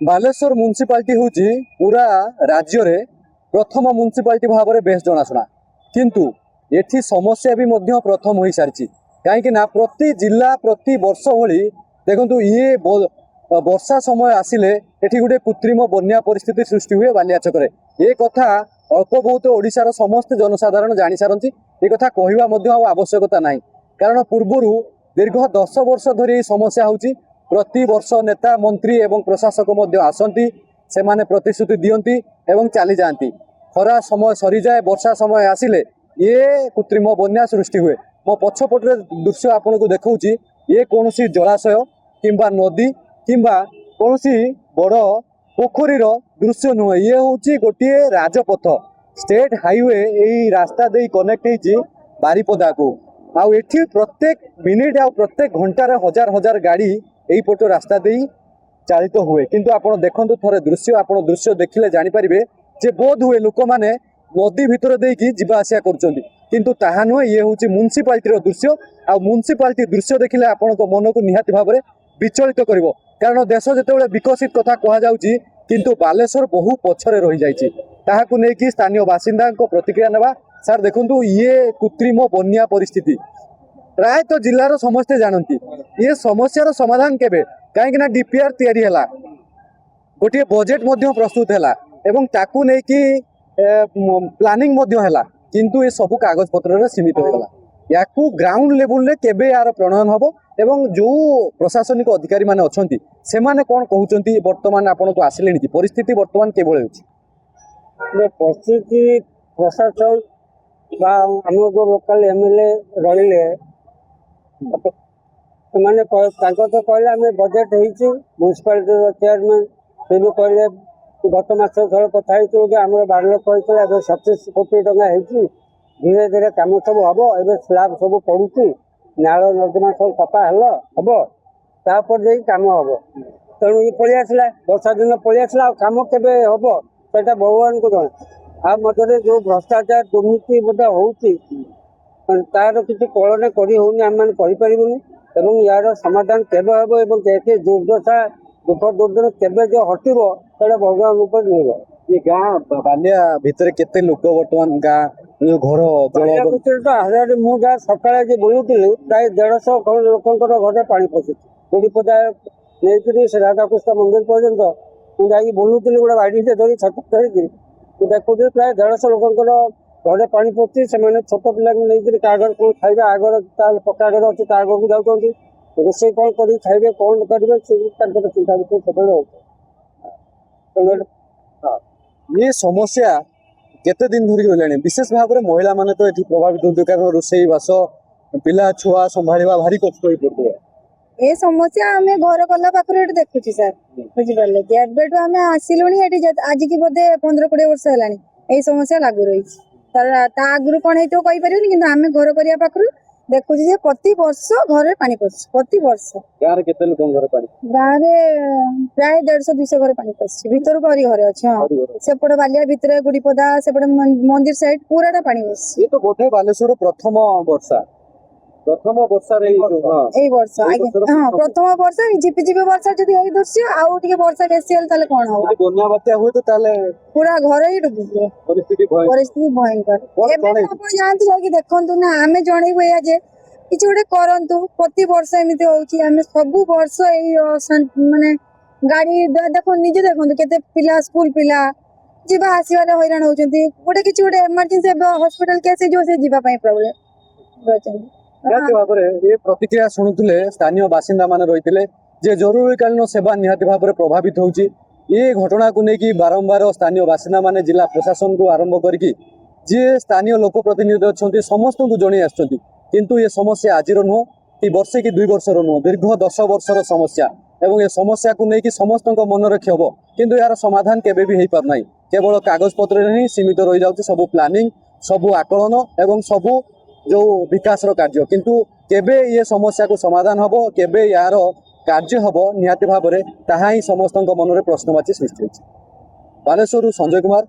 Baleshwar municipality हूँ पूरा राज्य रे प्रथम म्युनिसिपालिटी भाव में बेस जनाशुना किंतु एठी समस्या भी मध्य प्रथम हो सारी कहीं प्रति जिला प्रति वर्ष भली देखु ये वर्षा समय आसिले एठी गोटे कृत्रिम बन्या परिस्थिति सृष्टि हुए बालियाछकरे ये कथा अल्प बहुत ओडिशार समस्त जनसाधारण जानी सारती ये कथा कहवा आवश्यकता ना कारण पूर्वर दीर्घ 10 वर्ष धरी समस्या होची प्रति वर्ष नेता मंत्री एवं प्रशासक आसती से माने प्रतिश्रुति दियंती एवं चली जाती खरा समय सरी जाए वर्षा समय आसिले ये कृत्रिम बन्या सृष्टि हुए मो पछपटे दृश्य आपन को देखौची ये कौन जलाशय किंबा नदी किंबा कौन बड़ पोखरीर दृश्य नुहे ये हूँ गोटे राजपथ स्टेट हाईवे यही रास्ता दे कनेक्ट होती बारिपदा को आउ एठी प्रत्येक मिनिट आ प्रत्येक घंटार हजार हजार गाड़ी यही पट रास्ता दे चालित हुए किंतु आपण देखंतु थरे दृश्य आपण दृश्य देखिले जानि परिबे जे बोध हुए लोक माने नदी भितर देकी जिबा आसिया करचंती किंतु ताहा नुहे ये हूँ म्युनिसिपालिटी दृश्य आ म्युनिसिपालिटी दृश्य देखिले आपण मन को निहाती भाव में विचलित करिवो कारण देश जेतेबेले विकसित कथा कहा जाउची किंतु बालेश्वर बहु पछरे रही जाइछि ताहाकु नेकी स्थानीय बासिंदा को प्रतिक्रिया नेबा सर देखंतु ये कृत्रिम बन्या परिस्थिति प्रायतः जिलार समस्ते जानती ये समस्यार समाधान केबे कहीं डीपीआर तैयारी हैला गोटे बजेट मध्य प्रस्तुत हैला एवं ताकू नेकी प्लानिंग मध्य हैला किंतु ये सब कागज पत्र सीमित हो गला याकू ग्राउंड लेवल रे केबे यार प्रणयन हबो एवं जो प्रशासनिक अधिकारी माने अछंती से माने कोन कहउचंती वर्तमान आपन को आसिलेनी कि परिस्थिति वर्तमान केबळे होची परिस्थिति प्रशासन आम जो लोकल एमएलए रहिले से तो कहले आम बजेट म्युनिसिपालिटी चेयरमैन से भी कहले गत मास थोड़े कथा आम 12 लाख कहते 27 कोटी टका धीरे धीरे कम सब हम एवं स्लाब सब पड़ुची नाल नर्दमा सब सफा हम तापर कम हम तेणु ये पलि आसला वर्षा दिन पलि आसला कम केबे हम सेटा भगवान को जना आ मध्य जो भ्रष्टाचार दुर्नीति होती तार किसी कलन करनी आम मैंने यार समाधान केबे हम एवं दुर्दशा दुख दुर्दिन केबे जो हटिबो सेटा भगवान ऊपर निर्भर ये गाँ बालिया भितर केते लोक वर्तमान गाँ जो घर जल मुझे सकाଳେ बुलूली प्राय 150 लोकर घरे पानी पशुची गुड़ीपदा नहीं से राधाकृष्ण मंदिर पर्यंत मुझे बुलूली गोटे गाड़ी धरी छत धरिकी देखुदी प्राय 150 लोकर घरे पानी पशुची से छोट पिला नहीं घर कौन खाइबे आगर पक्का घर अच्छी आगे को जाऊँगी रोषे कौन कर खाइबे कौन करेंगे चिंता विषय सब ये समस्या केते दिन धरी गलानी विशेष भाव में महिला माने तो ये प्रभावित होते कारण रोषे बास पिला छुआ संभाळवा भारी कष्ट हो पड़े ये समस्या आम घर गला पाखे देखुची सर बुझिपारे कि एबेठू आम आसिलु आज की बोधे 15-20 वर्ष है यही समस्या लागू रही आगु कौन हो कहीपर कि आम घर करने पाखु देखुची जे प्रति वर्ष घर पानी पशु प्रति वर्ष गाँव केते लोक घर पानी गाँव प्राय 150-200 घर पानी पशु भितर करी घर अच्छे हाँ सेपटे बालिया भितर गुड़ीपदा सेपटे मंदिर साइड पूराटा पानी बस ये तो बोधे बालेश्वर प्रथम वर्षा एई वर्ष हाँ प्रथम वर्षा झिपिझिपि वर्षा जदि एई दृश्य आउ टिके वर्षा बेसी हेल ताले कोन हो बन्या बात्या हुए तो ताले पूरा घर ही डूबी परिस्थिति भयंकर एबे आपण जानते जाकी देखंतु ना आमे जणैबो या जे किछ गोटे करंतु प्रति वर्ष एमिति होउची आमे सब वर्ष एई माने गाड़ी देखो निजे देखंतु केते पिला स्कूल पिला जीवा आसीबारे हैरान होउचंती गोटे किछ गोटे इमरजेंसी हॉस्पिटल केस जो से जीवा पई प्रॉब्लम होचंती ये प्रतिक्रिया शुणुले स्थानीय बासिंदा मान रही जे जरूरीकालीन सेवा निहाती भाव में प्रभावित होची ये घटना को लेकिन बारंबार स्थानीय बासिंदा मान जिला प्रशासन को आरंभ करके जी स्थानीय लोक प्रतिनिधि अच्छा समस्त को जन आंतु ये समस्या आज नुह कि वर्षे कि 2 वर्षर नुह दीर्घ 10 वर्षर समस्या एवं ये समस्या को लेकिन समस्त मन रखी हम किंतु यार समाधान केबे भी हो पारना केवल कागज पत्र ही सीमित रही जाऊँगी सब प्लानिंग सब आकलन एवं सब जो विकास कार्य किंतु केबे ये समस्या को समाधान हबो केबे यार कार्य हबो निहाती भाव में ताहा ही समस्त मन में प्रश्नवाची सृष्टि होछि। बालेश्वर संजय कुमार।